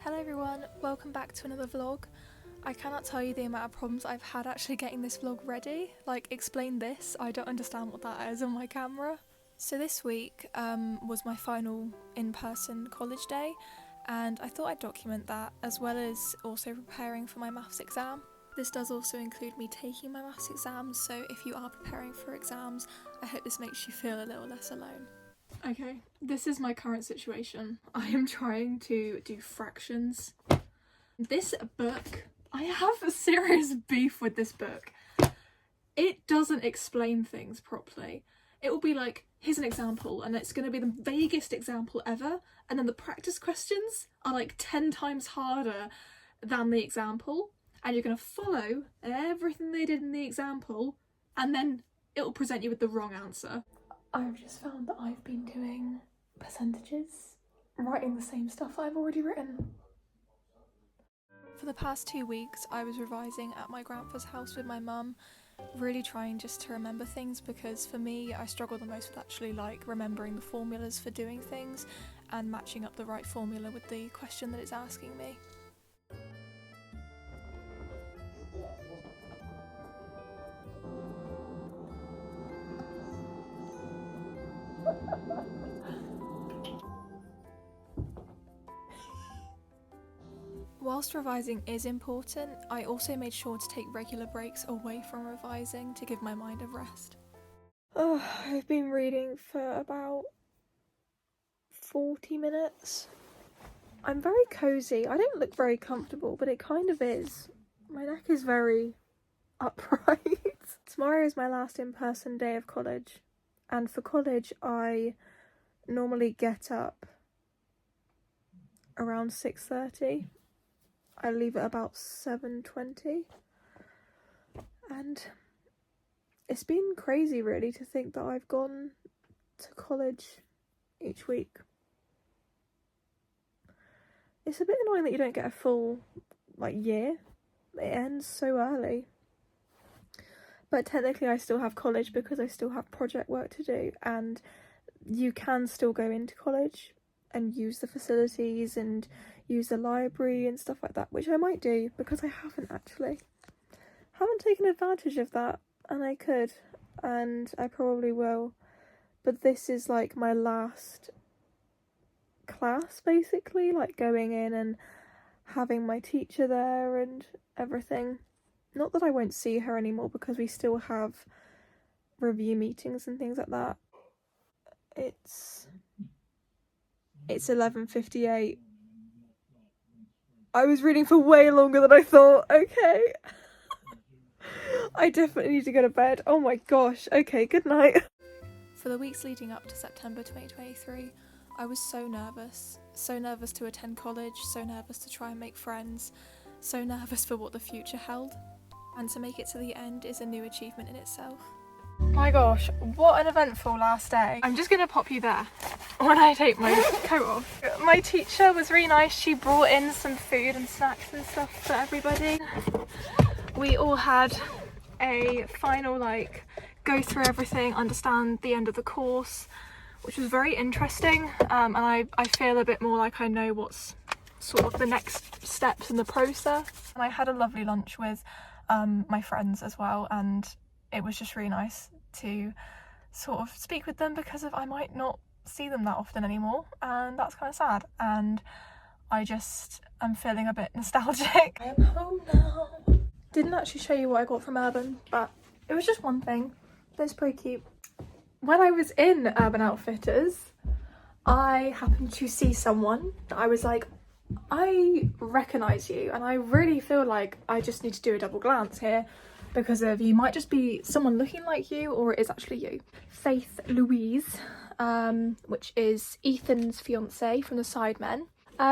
Hello everyone, welcome back to another vlog. I cannot tell you the amount of problems I've had actually getting this vlog ready. Like, explain this, I don't understand what that is on my camera. So this week was my final in-person college day, and I thought I'd document that, as well as also preparing for my maths exam. This does also include me taking my maths exams, so if you are preparing for exams, I hope this makes you feel a little less alone. Okay, this is my current situation. I am trying to do fractions. This book, I have a serious beef with this book. It doesn't explain things properly. It will be like, here's an example, and it's going to be the vaguest example ever, and then the practice questions are like 10 times harder than the example, and you're going to follow everything they did in the example, and then it will present you with the wrong answer. I've just found that I've been doing percentages, writing the same stuff I've already written. For the past 2 weeks, I was revising at my grandpa's house with my mum, really trying just to remember things, because for me, I struggle the most with actually like remembering the formulas for doing things and matching up the right formula with the question that it's asking me. Whilst revising is important, I also made sure to take regular breaks away from revising to give my mind a rest. I've been reading for about 40 minutes. I'm very cozy. I don't look very comfortable, but it kind of is. My neck is very upright. Tomorrow is my last in-person day of college, and for college I normally get up around 6:30. I leave at about 7:20, and it's been crazy really to think that I've gone to college each week. It's a bit annoying that you don't get a full year. It ends so early. But technically I still have college because I still have project work to do, and you can still go into college and use the facilities and use the library and stuff like that, which I might do because I haven't taken advantage of that, and I could, and I probably will. But this is like my last class basically, like going in and having my teacher there and everything. Not that I won't see her anymore because we still have review meetings and things like that. It's 11:58. I was reading for way longer than I thought. Okay. I definitely need to go to bed. Oh my gosh. Okay, good night. For the weeks leading up to September 2023, I was so nervous. So nervous to attend college, so nervous to try and make friends, so nervous for what the future held. And to make it to the end is a new achievement in itself. My gosh, what an eventful last day. I'm just gonna pop you there when I take my coat off. My teacher was really nice. She brought in some food and snacks and stuff for everybody. We all had a final go through everything, understand the end of the course, which was very interesting, and I feel a bit more like I know what's sort of the next steps in the process. And I had a lovely lunch with my friends as well, and it was just really nice to sort of speak with them because I might not see them that often anymore, and that's kind of sad, and I just am feeling a bit nostalgic. I am home now. Didn't actually show you what I got from Urban, but it was just one thing, but it's pretty cute. When I was in Urban Outfitters, I happened to see someone that I was like, I recognise you, and I really feel like I just need to do a double glance here because of you might just be someone looking like you, or it is actually you. Faith Louise, which is Ethan's fiance from the Sidemen.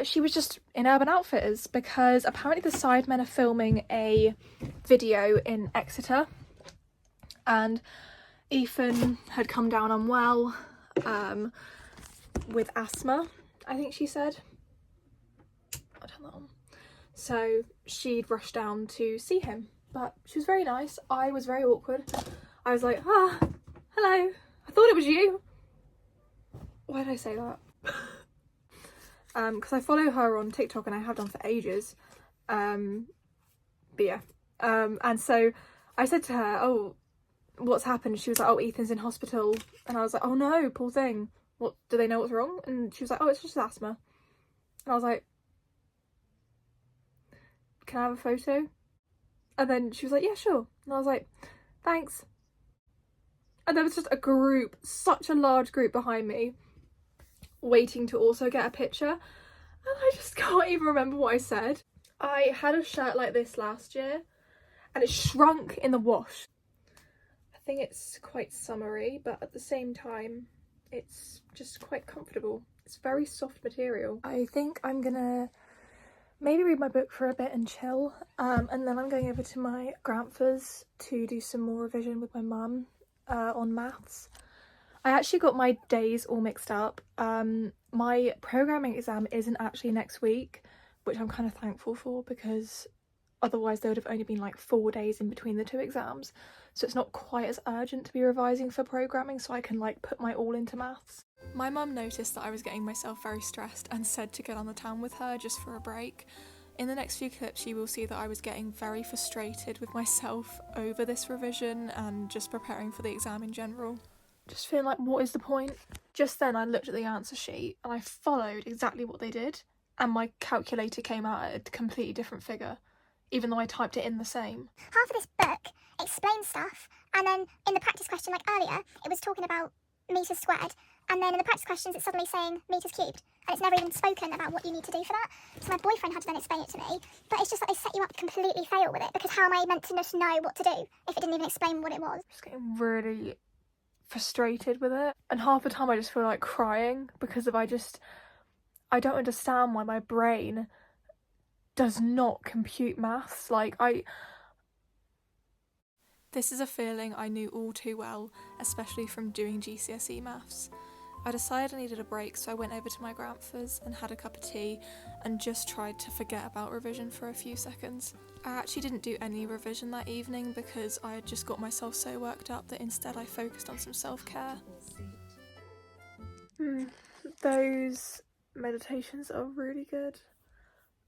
She was just in Urban Outfitters because apparently the Sidemen are filming a video in Exeter, and Ethan had come down unwell with asthma, I think she said. I'll turn that on. So she'd rushed down to see him, but she was very nice. I was very awkward. I was like, hello, I thought it was you. Why did I say that? because I follow her on TikTok and I have done for ages. But yeah, and so I said to her, oh, what's happened? She was like, oh, Ethan's in hospital. And I was like, oh no, poor thing. What, do they know what's wrong? And she was like, oh, it's just asthma. And I was like, can I have a photo? And then she was like, yeah, sure. And I was like, thanks. And there was just a group, such a large group behind me, waiting to also get a picture. And I just can't even remember what I said. I had a shirt like this last year and it shrunk in the wash. I think it's quite summery, but at the same time, it's just quite comfortable. It's very soft material. I think I'm gonna maybe read my book for a bit and chill, and then I'm going over to my grandpa's to do some more revision with my mum on maths. I actually got my days all mixed up. My programming exam isn't actually next week, which I'm kind of thankful for, because otherwise there would have only been like 4 days in between the two exams, so it's not quite as urgent to be revising for programming, so I can like put my all into maths. My mum noticed that I was getting myself very stressed and said to get on the town with her just for a break. In the next few clips you will see that I was getting very frustrated with myself over this revision and just preparing for the exam in general. Just feeling like, what is the point? Just then I looked at the answer sheet and I followed exactly what they did, and my calculator came out at a completely different figure, even though I typed it in the same. Half of this book explains stuff, and then in the practice question, like earlier, it was talking about metres squared, and then in the practice questions it's suddenly saying metres cubed, and it's never even spoken about what you need to do for that. So my boyfriend had to then explain it to me, but it's just that they set you up to completely fail with it, because how am I meant to just know what to do if it didn't even explain what it was? Just getting really frustrated with it, and half the time I just feel like crying because I don't understand why my brain does not compute maths. This is a feeling I knew all too well, especially from doing GCSE maths. I decided I needed a break, so I went over to my grandpa's and had a cup of tea and just tried to forget about revision for a few seconds. I actually didn't do any revision that evening because I had just got myself so worked up that instead I focused on some self-care. Those meditations are really good.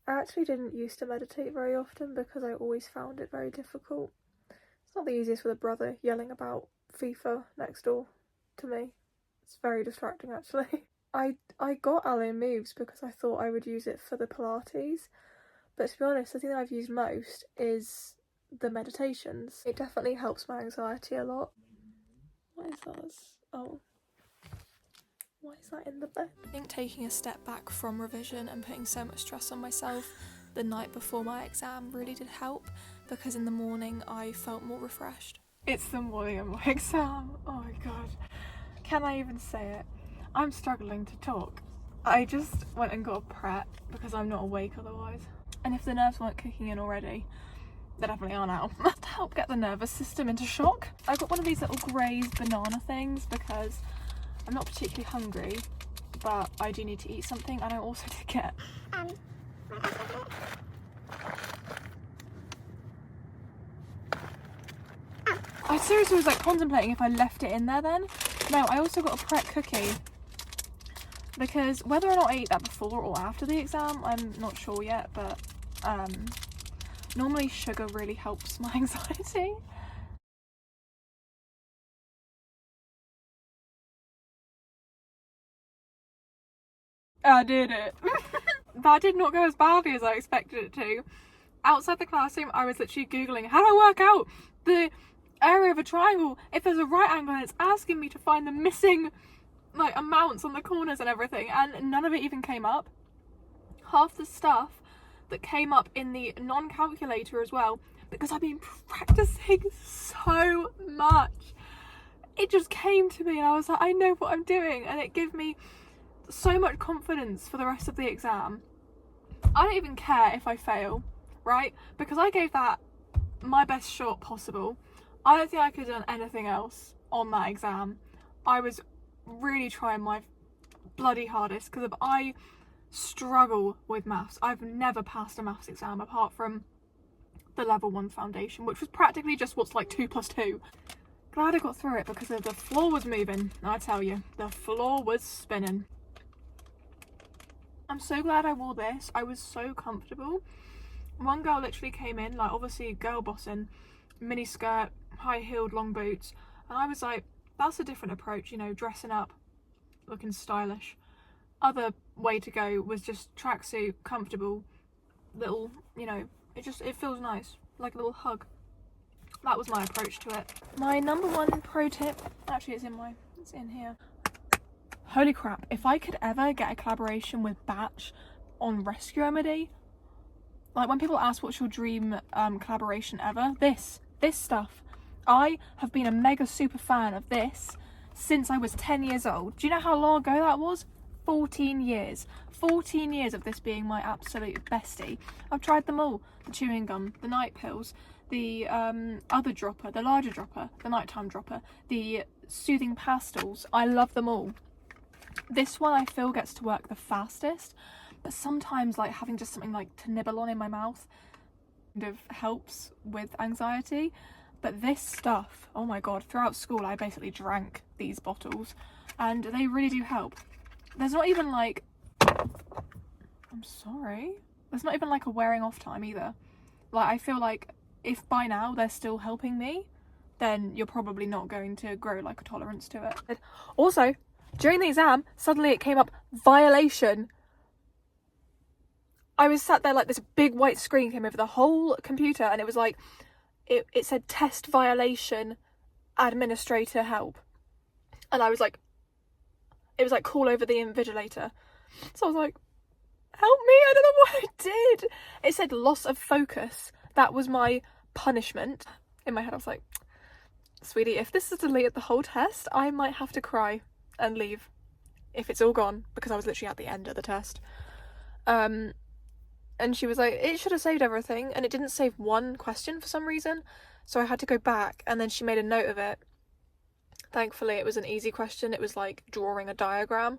I actually didn't used to meditate very often because I always found it very difficult. It's not the easiest with a brother yelling about FIFA next door to me. It's very distracting actually. I got Allo Moves because I thought I would use it for the Pilates, but to be honest, the thing that I've used most is the meditations. It definitely helps my anxiety a lot. What is that? Oh. Why is that in the bed? I think taking a step back from revision and putting so much stress on myself the night before my exam really did help, because in the morning I felt more refreshed. It's the morning of my exam. Oh my god. Can I even say it? I'm struggling to talk. I just went and got a Pret because I'm not awake otherwise. And if the nerves weren't kicking in already, they definitely are now. To help get the nervous system into shock, I got one of these little grazed banana things because I'm not particularly hungry, but I do need to eat something, and I also did get I seriously was like contemplating if I left it in there then. No, I also got a Pret cookie, because whether or not I eat that before or after the exam, I'm not sure yet, but normally sugar really helps my anxiety. I did it. That did not go as badly as I expected it to. Outside the classroom, I was literally Googling, how do I work out the area of a triangle if there's a right angle, and it's asking me to find the missing like amounts on the corners and everything, and none of it even came up. Half the stuff that came up in the non-calculator as well, because I've been practicing so much, it just came to me and I was like, I know what I'm doing, and it gave me so much confidence for the rest of the exam. I don't even care if I fail, right? Because I gave that my best shot possible. I don't think I could have done anything else on that exam. I was really trying my bloody hardest because I struggle with maths. I've never passed a maths exam apart from the level 1 foundation, which was practically just what's like 2 + 2. Glad I got through it because the floor was moving. I tell you, the floor was spinning. I'm so glad I wore this. I was so comfortable. One girl literally came in, like obviously girl bossing, mini skirt, high-heeled long boots, and I was like, that's a different approach, you know, dressing up, looking stylish. Other way to go was just tracksuit, comfortable, little, you know, it feels nice, like a little hug. That was my approach to it. My number one pro tip, actually it's in here. Holy crap, if I could ever get a collaboration with Batch on Rescue Remedy, like when people ask what's your dream collaboration ever, this stuff. I have been a mega super fan of this since I was 10 years old. Do you know how long ago that was? 14 years. 14 years of this being my absolute bestie. I've tried them all. The chewing gum, the night pills, the other dropper, the larger dropper, the nighttime dropper, the soothing pastels. I love them all. This one I feel gets to work the fastest, but sometimes like having just something like to nibble on in my mouth kind of helps with anxiety. But this stuff, oh my god, throughout school I basically drank these bottles and they really do help. There's not even like, I'm sorry, there's not even like a wearing off time either. Like I feel like if by now they're still helping me, then you're probably not going to grow like a tolerance to it. Also, during the exam, suddenly it came up, violation. I was sat there like this big white screen came over the whole computer and it was like, it said test violation, administrator help. And I was like, it was like call over the invigilator. So I was like, help me, I don't know what I did. It said loss of focus. That was my punishment. In my head I was like, sweetie, if this is to delete the whole test, I might have to cry and leave if it's all gone, because I was literally at the end of the test. And she was like, it should have saved everything, and it didn't save one question for some reason, so I had to go back, and then she made a note of it. Thankfully it was an easy question. It was like drawing a diagram.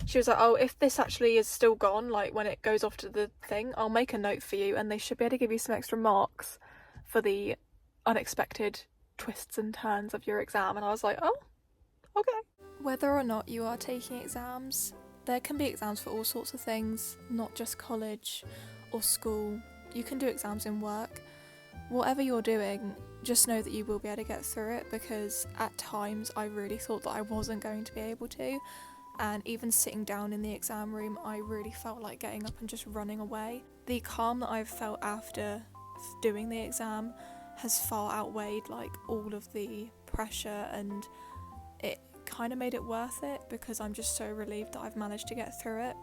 She was like, oh, if this actually is still gone, like when it goes off to the thing, I'll make a note for you and they should be able to give you some extra marks for the unexpected twists and turns of your exam. And I was like, oh, okay. Whether or not you are taking exams, there can be exams for all sorts of things, not just college or school. You can do exams in work. Whatever you're doing, just know that you will be able to get through it, because at times I really thought that I wasn't going to be able to, and even sitting down in the exam room I really felt like getting up and just running away. The calm that I've felt after doing the exam has far outweighed like all of the pressure, and it kind of made it worth it because I'm just so relieved that I've managed to get through it.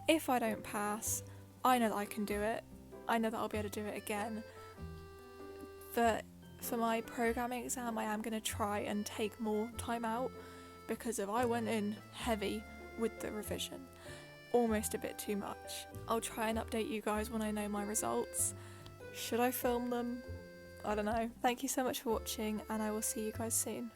If I don't pass, I know that I can do it. I know that I'll be able to do it again. But for my programming exam, I am going to try and take more time out, because if I went in heavy with the revision, almost a bit too much. I'll try and update you guys when I know my results. Should I film them? I don't know. Thank you so much for watching, and I will see you guys soon.